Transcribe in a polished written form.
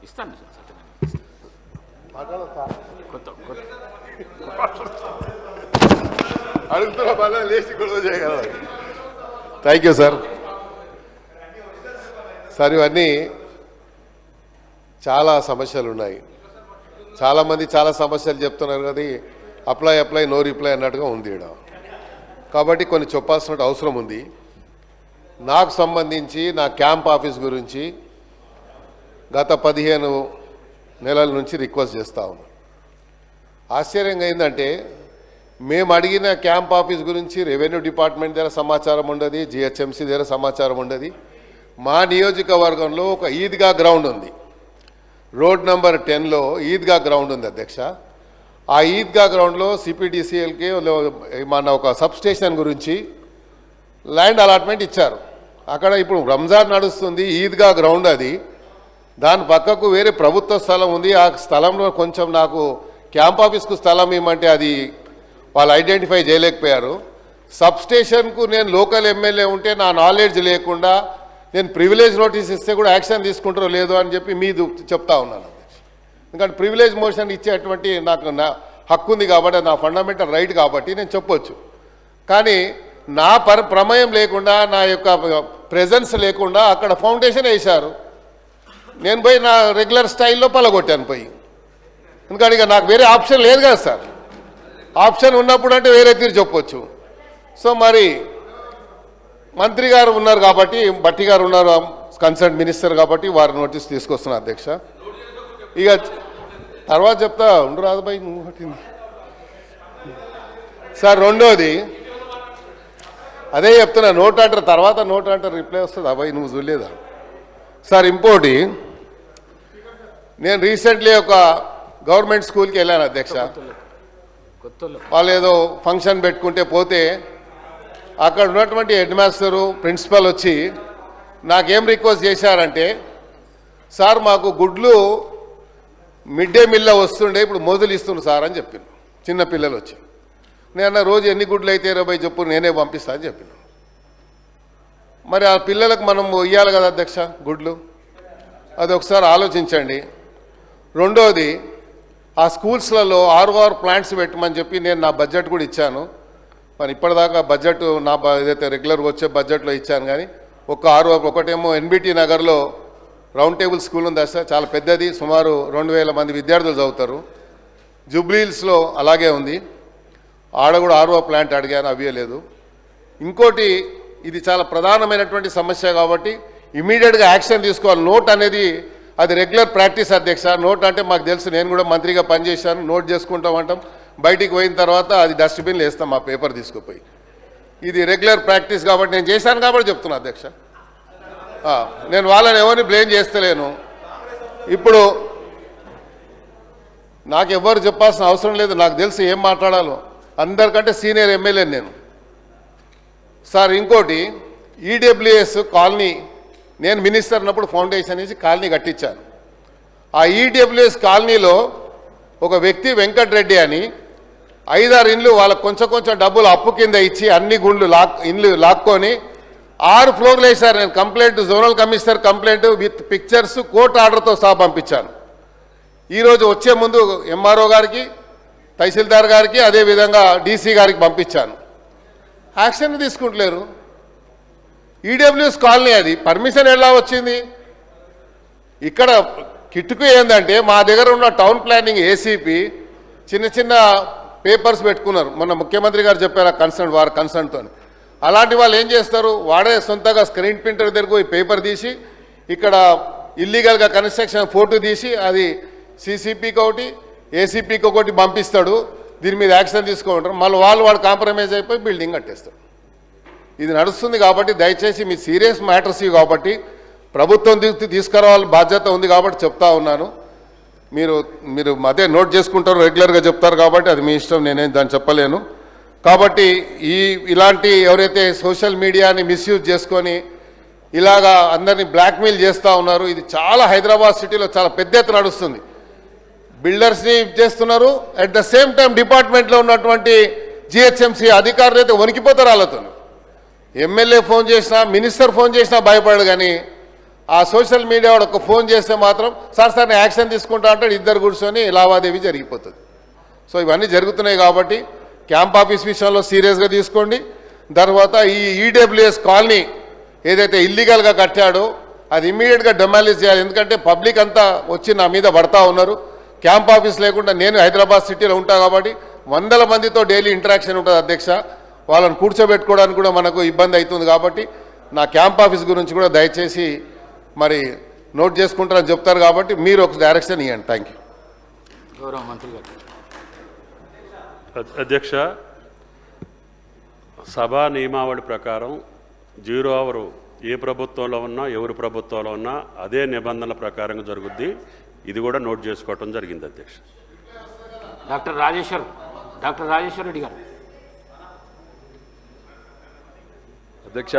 ఇస్తాను అడుగుతున్నా మళ్ళీ లేచి గొడవ చేయగలరు. Thank you sir. సార్ ఇవన్నీ చాలా సమస్యలు ఉన్నాయి. చాలామంది చాలా సమస్యలు చెప్తున్నారు కదా, అప్లై నో రిప్లై అన్నట్టుగా ఉంది ఇక్కడ. కాబట్టి కొన్ని చెప్పాల్సిన అవసరం ఉంది. నాకు సంబంధించి నా క్యాంప్ ఆఫీస్ గురించి గత 15 నెలల నుంచి రిక్వెస్ట్ చేస్తూ ఉన్నాను. ఆశ్చర్యంగా ఏంటంటే మేము అడిగిన క్యాంప్ ఆఫీస్ గురించి రెవెన్యూ డిపార్ట్మెంట్ దగ్గర సమాచారం ఉండదు, జిహెచ్ఎంసీ దగ్గర సమాచారం ఉండదు. మా నియోజకవర్గంలో ఒక ఈద్గా గ్రౌండ్ ఉంది, రోడ్ నెంబర్ 10లో ఈద్గా గ్రౌండ్ ఉంది అధ్యక్ష. ఆ ఈద్గా గ్రౌండ్లో సిపిడిసిఎల్కి మన ఒక సబ్స్టేషన్ గురించి ల్యాండ్ అలాట్మెంట్ ఇచ్చారు. అక్కడ ఇప్పుడు రంజాన్ నడుస్తుంది, ఈద్గా గ్రౌండ్ అది. దాని పక్కకు వేరే ప్రభుత్వ స్థలం ఉంది. ఆ స్థలంలో కొంచెం నాకు క్యాంప్ ఆఫీస్కు స్థలం ఇవ్వమంటే అది వాళ్ళు ఐడెంటిఫై చేయలేకపోయారు. సబ్స్టేషన్కు నేను లోకల్ ఎమ్మెల్యే ఉంటే నా నాలెడ్జ్ లేకుండా నేను ప్రివిలేజ్ నోటీస్ ఇస్తే కూడా యాక్షన్ తీసుకుంటారో లేదో అని చెప్పి మీది చెప్తా ఉన్నాను. ఎందుకంటే ప్రివిలేజ్ మోషన్ ఇచ్చేటువంటి నాకు నా హక్కు ఉంది కాబట్టి, నా ఫండమెంటల్ రైట్ కాబట్టి నేను చెప్పొచ్చు. కానీ నా ప్రమేయం లేకుండా, నా యొక్క ప్రెజెన్స్ లేకుండా అక్కడ ఫౌండేషన్ వేశారు. నేను పోయి నా రెగ్యులర్ స్టైల్లో పలగొట్టాను పోయి. ఎందుకంటే ఇక నాకు వేరే ఆప్షన్ లేదు కదా సార్. ఆప్షన్ ఉన్నప్పుడు అంటే వేరే తీరు చెప్పొచ్చు. సో మరి మంత్రి గారు ఉన్నారు కాబట్టి, భట్టి గారు ఉన్నారు కన్సర్న్ మినిస్టర్ కాబట్టి వారి నోటీస్ తీసుకొస్తున్నా అధ్యక్ష. ఇక తర్వాత చెప్తా ఉండు రాదుబాయి సార్. రెండోది అదే చెప్తున్నా, నోట్ అంటారు తర్వాత నోట్ అంటారు రిప్లై వస్తుంది. అబ్బాయి నువ్వు చూడలేదా సార్? ఇంకోటి, నేను రీసెంట్లీ ఒక గవర్నమెంట్ స్కూల్కి వెళ్ళాను అధ్యక్ష. వాళ్ళు ఏదో ఫంక్షన్ పెట్టుకుంటే పోతే అక్కడ ఉన్నటువంటి హెడ్ మాస్టరు ప్రిన్సిపల్ వచ్చి నాకేం రిక్వెస్ట్ చేశారంటే, సార్ మాకు గుడ్లు మిడ్ డే మీల్లో వస్తుండే, ఇప్పుడు మొదలు ఇస్తున్నారు సార్ అని చెప్పాను. చిన్న పిల్లలు వచ్చి నేను రోజు ఎన్ని గుడ్లు అయితే 20 చెప్పు నేనే పంపిస్తా అని చెప్పాను. మరి ఆ పిల్లలకు మనం ఇవ్వాలి కదా అధ్యక్ష గుడ్లు, అది ఒకసారి ఆలోచించండి. రెండోది, ఆ స్కూల్స్లలో ఆర్ఓఆర్ ప్లాంట్స్ పెట్టమని చెప్పి నేను నా బడ్జెట్ కూడా ఇచ్చాను. మరి ఇప్పటిదాకా బడ్జెట్ నా ఏదైతే రెగ్యులర్గా వచ్చే బడ్జెట్లో ఇచ్చాను. కానీ ఒక ఆర్ఓఆర్ ఒకటేమో ఎన్బిటి నగర్లో రౌండ్ టేబుల్ స్కూల్ ఉంది సార్, చాలా పెద్దది, సుమారు 2000 మంది విద్యార్థులు చదువుతారు. జూబ్లీహిల్స్లో అలాగే ఉంది, ఆడ కూడా ఆర్ఓ ప్లాంట్ అడిగాను, అవ్వలేదు. ఇంకోటి, ఇది చాలా ప్రధానమైనటువంటి సమస్య కాబట్టి ఇమీడియట్గా యాక్షన్ తీసుకోవాలి. నోట్ అనేది అది రెగ్యులర్ ప్రాక్టీస్ అధ్యక్ష. నోట్ అంటే మాకు తెలుసు, నేను కూడా మంత్రిగా పనిచేశాను. నోట్ చేసుకుంటాం అంటాం, బయటికి పోయిన తర్వాత అది డస్ట్బిన్లో వేస్తాం ఆ పేపర్ తీసుకుపోయి. ఇది రెగ్యులర్ ప్రాక్టీస్ కాబట్టి నేను చేశాను కాబట్టి చెప్తున్నా అధ్యక్ష. నేను వాళ్ళని ఎవరిని బ్లేమ్ చేస్తలేను. ఇప్పుడు నాకు ఎవరు చెప్పాల్సిన అవసరం లేదు, నాకు తెలుసు ఏం మాట్లాడాలో. అందరికంటే సీనియర్ ఎమ్మెల్యే నేను సార్. ఇంకోటి, ఈడబ్ల్యూఎస్ కాలనీ నేను మినిస్టర్ ఉన్నప్పుడు ఫౌండేషన్ వేసి కాలనీ కట్టించాను. ఆ ఈడబ్ల్యూఎస్ కాలనీలో ఒక వ్యక్తి వెంకటరెడ్డి అని 5-6 ఇండ్లు వాళ్ళకు కొంచెం డబ్బులు అప్పు కింద ఇచ్చి అన్ని ఇండ్లు లాక్కొని 6 ఫ్లోర్లు వేశారు. నేను complaint zonal commissioner complaint with pictures court ఆర్డర్తో సహా పంపించాను. ఈరోజు వచ్చే ముందు ఎంఆర్ఓ గారికి, తహసీల్దార్ గారికి, అదేవిధంగా డీసీ గారికి పంపించాను. యాక్షన్ తీసుకుంటలేరు. ఈడబ్ల్యూఎస్ కాలనీ అది పర్మిషన్ ఎలా వచ్చింది? ఇక్కడ కిట్టుకు ఏంటంటే మా దగ్గర ఉన్న టౌన్ ప్లానింగ్ ఏసీపీ చిన్న పేపర్స్ పెట్టుకున్నారు. మొన్న ముఖ్యమంత్రి గారు చెప్పారు వారి కన్సర్న్తో. అలాంటి వాళ్ళు ఏం చేస్తారు, వాడే సొంతగా స్క్రీన్ ప్రింటర్ దగ్గరకు ఈ పేపర్ తీసి ఇక్కడ ఇల్లీగల్గా కన్స్ట్రక్షన్ ఫోటో తీసి అది సీసీపీకి ఒకటి ఏసీపీకి ఒకటి పంపిస్తాడు. దీని మీద యాక్షన్ తీసుకుంటారు. మళ్ళీ వాడు కాంప్రమైజ్ అయిపోయి బిల్డింగ్ కట్టేస్తాడు. ఇది నడుస్తుంది కాబట్టి దయచేసి మీ సీరియస్ మ్యాటర్స్ ఇవి కాబట్టి ప్రభుత్వం తీసుకురావాలని బాధ్యత ఉంది కాబట్టి చెప్తా ఉన్నాను. మీరు అదే నోట్ చేసుకుంటారు, రెగ్యులర్గా చెప్తారు కాబట్టి అది మీ ఇష్టం, నేనేం దాన్ని చెప్పలేను. కాబట్టి ఇలాంటి ఎవరైతే సోషల్ మీడియాని మిస్యూజ్ చేసుకొని ఇలాగా అందరినీ బ్లాక్మెయిల్ చేస్తూ ఉన్నారు, ఇది చాలా హైదరాబాద్ సిటీలో చాలా పెద్ద ఎత్తున నడుస్తుంది. బిల్డర్స్ని చేస్తున్నారు, అట్ ద సేమ్ టైం డిపార్ట్మెంట్లో ఉన్నటువంటి జిహెచ్ఎంసీ అధికారులు అయితే వణికిపోతారు వాళ్ళతో. ఎమ్మెల్యే ఫోన్ చేసినా, మినిస్టర్ ఫోన్ చేసినా భయపడడు. కానీ ఆ సోషల్ మీడియా వాడు ఒక ఫోన్ చేస్తే మాత్రం సార్ నేను యాక్షన్ తీసుకుంటా అంటాడు, ఇద్దరు కూర్చొని లావాదేవీ జరిగిపోతుంది. సో ఇవన్నీ జరుగుతున్నాయి కాబట్టి క్యాంప్ ఆఫీస్ విషయంలో సీరియస్గా తీసుకోండి. తర్వాత ఈ ఈడబ్ల్యూఎస్ కాలనీ ఏదైతే ఇల్లీగల్గా కట్టాడో అది ఇమ్మీడియట్గా డెమాలిష్ చేయాలి. ఎందుకంటే పబ్లిక్ అంతా వచ్చి నా మీద పడతా ఉన్నారు. క్యాంప్ ఆఫీస్ లేకుండా నేను హైదరాబాద్ సిటీలో ఉంటా కాబట్టి వందల మందితో డైలీ ఇంటరాక్షన్ ఉంటుంది అధ్యక్ష. వాళ్ళని కూర్చోబెట్టుకోవడానికి కూడా మనకు ఇబ్బంది అవుతుంది. కాబట్టి నా క్యాంప్ ఆఫీస్ గురించి కూడా దయచేసి మరి నోట్ చేసుకుంటారని చెప్తారు కాబట్టి మీరు ఒక డైరెక్షన్ ఇవ్వండి. Thank you. గౌరవ మంత్రి గారు. అధ్యక్ష, సభా నియమావళి ప్రకారం 0 అవర్ ఏ ప్రభుత్వంలో ఉన్నా ఎవరి ప్రభుత్వంలో ఉన్నా అదే నిబంధనల ప్రకారంగా జరుగుద్ది. ఇది కూడా నోట్ చేసుకోవటం జరిగింది అధ్యక్ష. డాక్టర్ రాజేశ్వర్ రెడ్డి గారు. అధ్యక్ష